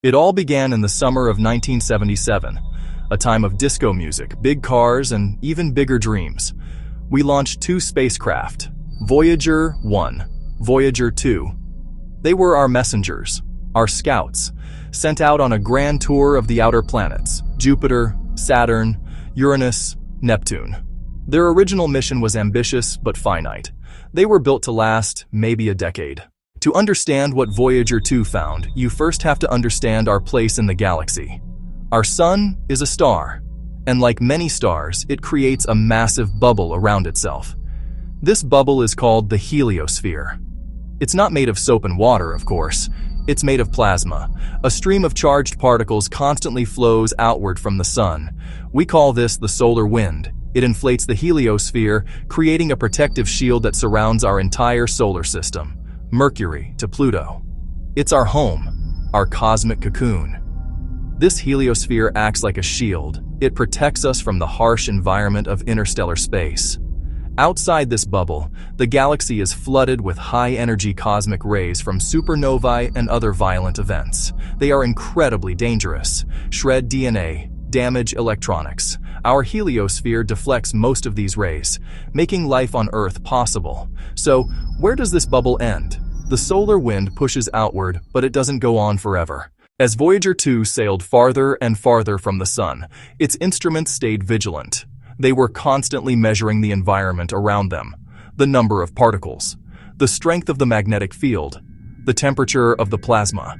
It all began in the summer of 1977, a time of disco music, big cars, and even bigger dreams. We launched two spacecraft, Voyager 1, Voyager 2. They were our messengers, our scouts, sent out on a grand tour of the outer planets, Jupiter, Saturn, Uranus, Neptune. Their original mission was ambitious but finite. They were built to last maybe a decade. To understand what Voyager 2 found, you first have to understand our place in the galaxy. Our sun is a star, and like many stars, it creates a massive bubble around itself. This bubble is called the heliosphere. It's not made of soap and water, of course. It's made of plasma. A stream of charged particles constantly flows outward from the sun. We call this the solar wind. It inflates the heliosphere, creating a protective shield that surrounds our entire solar system, Mercury to Pluto. It's our home, our cosmic cocoon. This heliosphere acts like a shield. It protects us from the harsh environment of interstellar space. Outside this bubble, the galaxy is flooded with high-energy cosmic rays from supernovae and other violent events. They are incredibly dangerous, shred DNA, damage electronics. Our heliosphere deflects most of these rays, making life on Earth possible. So, where does this bubble end? The solar wind pushes outward, but it doesn't go on forever. As Voyager 2 sailed farther and farther from the sun, its instruments stayed vigilant. They were constantly measuring the environment around them, the number of particles, the strength of the magnetic field, the temperature of the plasma.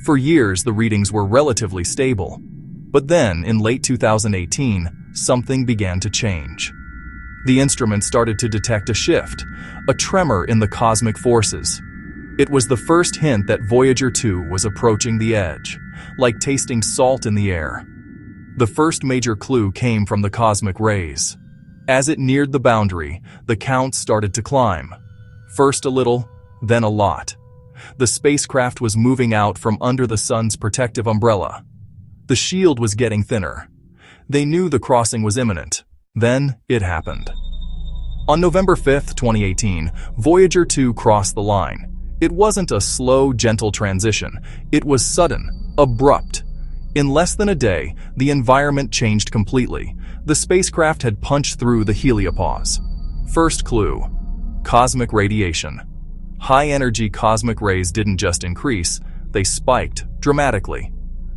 For years, the readings were relatively stable. But then, in late 2018, something began to change. The instruments started to detect a shift, a tremor in the cosmic forces. It was the first hint that Voyager 2 was approaching the edge, like tasting salt in the air. The first major clue came from the cosmic rays. As it neared the boundary, the count started to climb. First a little, then a lot. The spacecraft was moving out from under the sun's protective umbrella. The shield was getting thinner. They knew the crossing was imminent. Then it happened. On November 5, 2018, Voyager 2 crossed the line. It wasn't a slow, gentle transition. It was sudden, abrupt. In less than a day, the environment changed completely. The spacecraft had punched through the heliopause. First clue: cosmic radiation. High-energy cosmic rays didn't just increase, they spiked dramatically.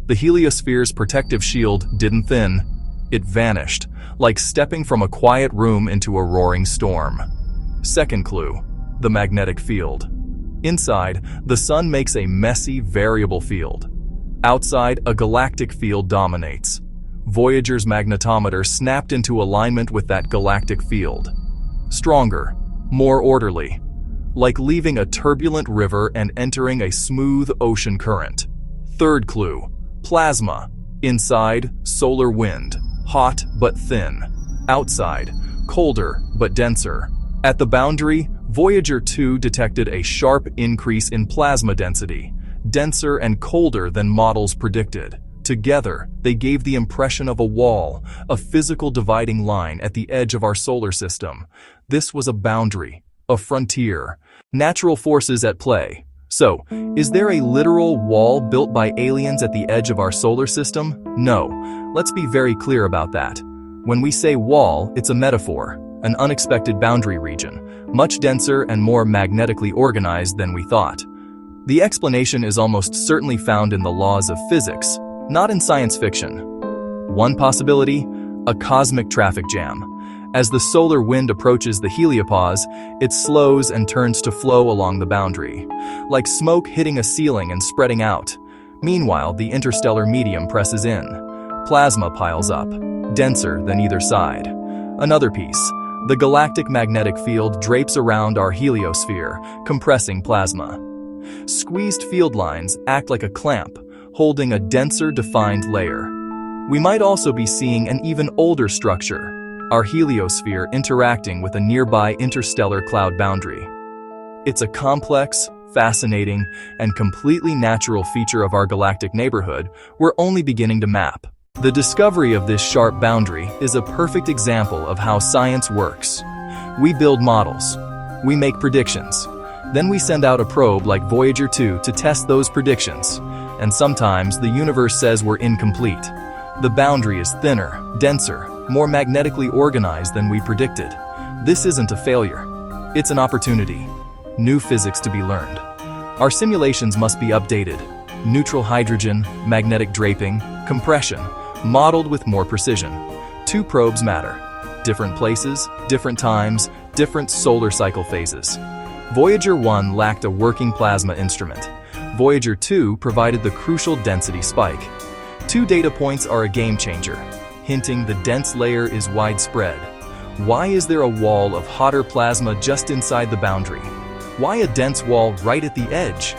The heliosphere's protective shield didn't thin, it vanished, like stepping from a quiet room into a roaring storm. Second clue: the magnetic field. Inside, the sun makes a messy, variable field. Outside, a galactic field dominates. Voyager's magnetometer snapped into alignment with that galactic field. Stronger, more orderly, like leaving a turbulent river and entering a smooth ocean current. Third clue: plasma. Inside, solar wind, hot but thin. Outside, colder but denser. At the boundary, Voyager 2 detected a sharp increase in plasma density, denser and colder than models predicted. Together, they gave the impression of a wall, a physical dividing line at the edge of our solar system. This was a boundary, a frontier, natural forces at play. So, is there a literal wall built by aliens at the edge of our solar system? No. Let's be very clear about that. When we say wall, it's a metaphor, an unexpected boundary region, much denser and more magnetically organized than we thought. The explanation is almost certainly found in the laws of physics, not in science fiction. One possibility: a cosmic traffic jam. As the solar wind approaches the heliopause, it slows and turns to flow along the boundary, like smoke hitting a ceiling and spreading out. Meanwhile, the interstellar medium presses in. Plasma piles up, denser than either side. Another piece: the galactic magnetic field drapes around our heliosphere, compressing plasma. Squeezed field lines act like a clamp, holding a denser, defined layer. We might also be seeing an even older structure, our heliosphere interacting with a nearby interstellar cloud boundary. It's a complex, fascinating, and completely natural feature of our galactic neighborhood we're only beginning to map. The discovery of this sharp boundary is a perfect example of how science works. We build models. We make predictions. Then we send out a probe like Voyager 2 to test those predictions. And sometimes the universe says we're incomplete. The boundary is thinner, denser, more magnetically organized than we predicted. This isn't a failure. It's an opportunity. New physics to be learned. Our simulations must be updated. Neutral hydrogen, magnetic draping, compression, modeled with more precision. 2 probes matter. Different places, different times, different solar cycle phases. Voyager 1 lacked a working plasma instrument. Voyager 2 provided the crucial density spike. 2 data points are a game changer, hinting the dense layer is widespread. Why is there a wall of hotter plasma just inside the boundary? Why a dense wall right at the edge?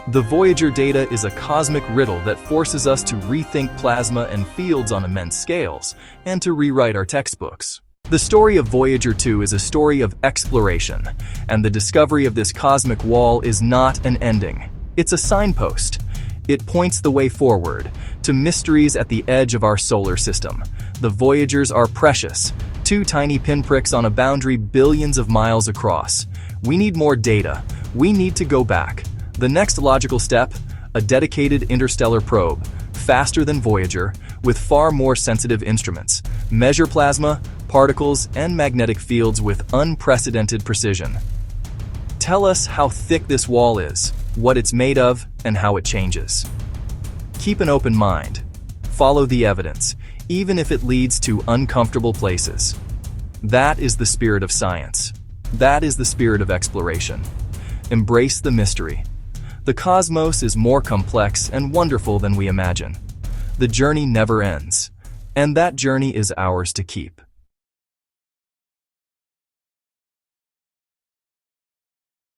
The Voyager data is a cosmic riddle that forces us to rethink plasma and fields on immense scales, and to rewrite our textbooks. The story of Voyager 2 is a story of exploration, and the discovery of this cosmic wall is not an ending. It's a signpost. It points the way forward, to mysteries at the edge of our solar system. The Voyagers are precious, 2 tiny pinpricks on a boundary billions of miles across. We need more data. We need to go back. The next logical step, a dedicated interstellar probe, faster than Voyager, with far more sensitive instruments, measure plasma, particles, and magnetic fields with unprecedented precision. Tell us how thick this wall is, what it's made of, and how it changes. Keep an open mind. Follow the evidence, even if it leads to uncomfortable places. That is the spirit of science. That is the spirit of exploration. Embrace the mystery. The cosmos is more complex and wonderful than we imagine. The journey never ends, and that journey is ours to keep.